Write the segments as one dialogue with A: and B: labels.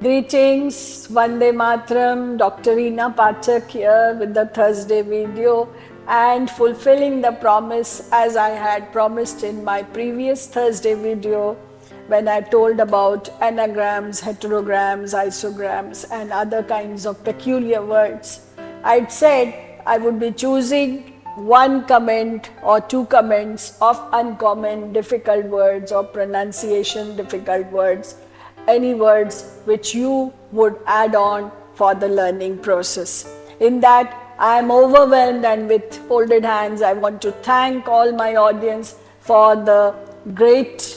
A: Greetings, Vande Matram, Dr. Reena Pathak here with the Thursday video and fulfilling the promise as I had promised in my previous Thursday video when I told about anagrams, heterograms, isograms and other kinds of peculiar words. I'd said I would be choosing one comment or two comments of uncommon difficult words or pronunciation difficult words, any words which you would add on for the learning process. In that, I am overwhelmed and with folded hands, I want to thank all my audience for the great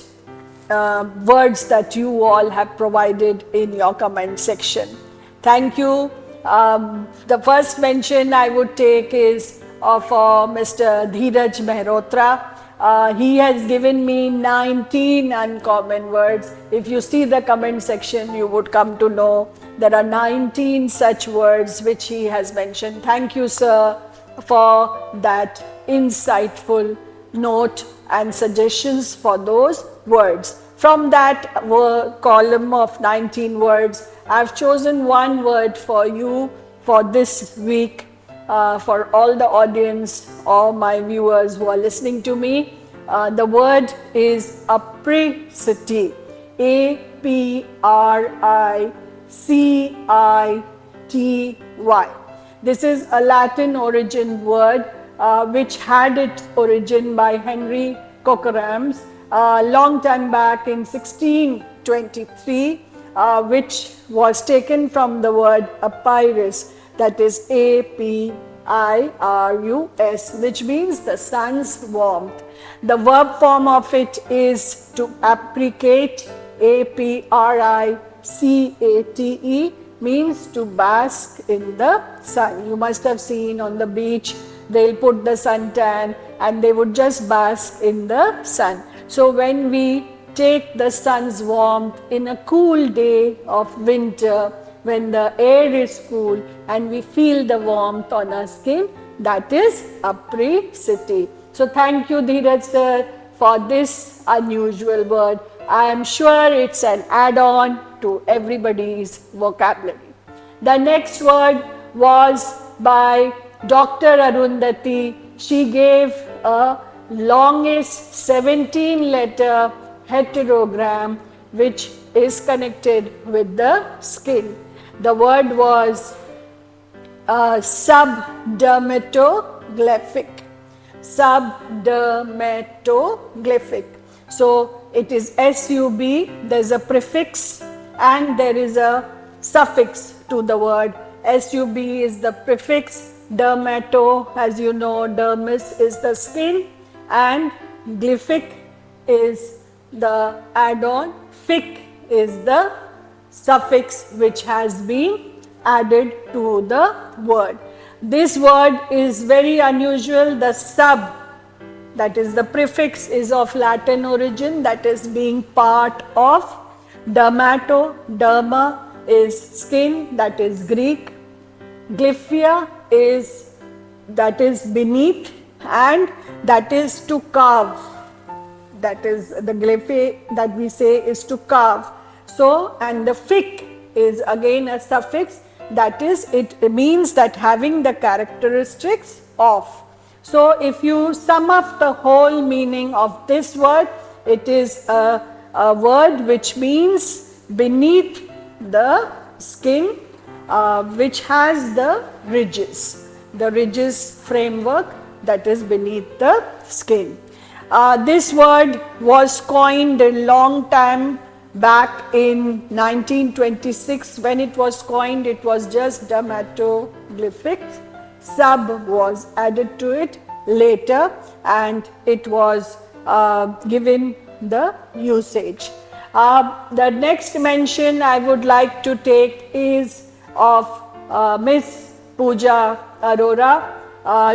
A: words that you all have provided in your comment section. Thank you. The first mention I would take is for Mr. Dheeraj Mehrotra. He has given me 19 uncommon words. If you see the comment section, you would come to know there are 19 such words which he has mentioned. Thank you, sir, for that insightful note and suggestions for those words. From that column of 19 words, I've chosen one word for you for this week. For all the audience or my viewers who are listening to me, the word is apricity, A-P-R-I-C-I-T-Y. This is a Latin origin word which had its origin by Henry Cockerims long time back in 1623, which was taken from the word apirus, that is A-P-I-R-U-S, which means the sun's warmth. The verb form of it is to apricate, A-P-R-I-C-A-T-E, means to bask in the sun. You must have seen on the beach, they'll put the suntan and they would just bask in the sun. So when we take the sun's warmth in a cool day of winter, when the air is cool and we feel the warmth on our skin, that is apricity. So thank you, Dheeraj sir, for this unusual word. I am sure it's an add-on to everybody's vocabulary. The next word was by Dr. Arundhati. She gave a longest 17-letter heterogram which is connected with the skin. The word was subdermatoglyphic. Subdermatoglyphic. So it is SUB, there's a prefix and there is a suffix to the word. SUB is the prefix, dermato, as you know, dermis is the skin, and glyphic is the add-on, fic is the suffix which has been added to the word. This word is very unusual. The sub, that is the prefix, is of Latin origin, that is being part of. Dermato, derma is skin, that is Greek. Glyphia is, that is beneath, and that is to carve. That is the glyphe that we say is to carve. So, and the fic is again a suffix, that is, it means that having the characteristics of. So, if you sum up the whole meaning of this word, it is a word which means beneath the skin, which has the ridges framework that is beneath the skin. This word was coined a long time back in 1926. When it was coined, it was just dermatoglyphic. Sub was added to it later and it was given the usage. The next mention I would like to take is of Miss Pooja Arora.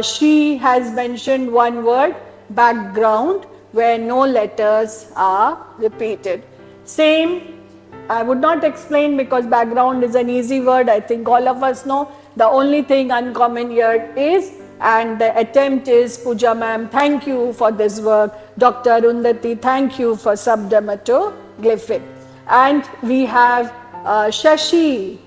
A: She has mentioned one word, background, where no letters are repeated. Same, I would not explain because background is an easy word. I think all of us know. The only thing uncommon here is, and the attempt is, Pooja ma'am, thank you for this work. Dr. Arundhati, thank you for subdermatoglyphic. And we have Shashi,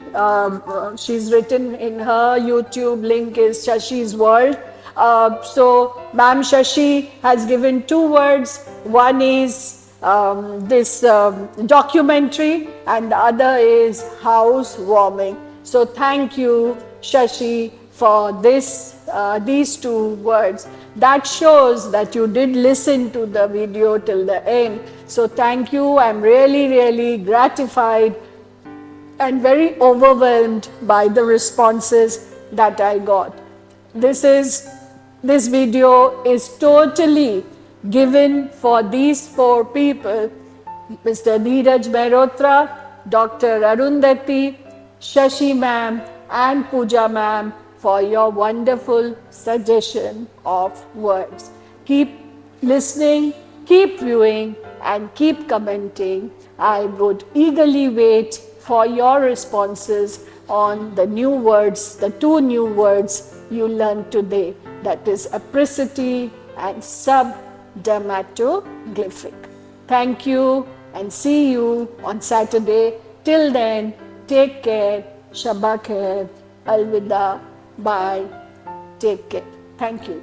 A: she's written in her YouTube link is Shashi's World. So Ma'am Shashi has given 2 words. One is this documentary and the other is housewarming. So thank you Shashi for these 2 words. That shows that you did listen to the video till the end. So thank you. I'm really gratified and very overwhelmed by the responses that I got. This video is totally given for these 4 people, Mr. Dheeraj Mehrotra, Dr. Arundhati, Shashi ma'am and Pooja ma'am, for your wonderful suggestion of words. Keep listening, keep viewing and keep commenting. I would eagerly wait for your responses on the new words, the 2 new words you learned today, that is apricity and subdermatoglyphic. Thank you and see you on Saturday. Till then, take care, Shabba Khair, Alvida, bye, take care. Thank you.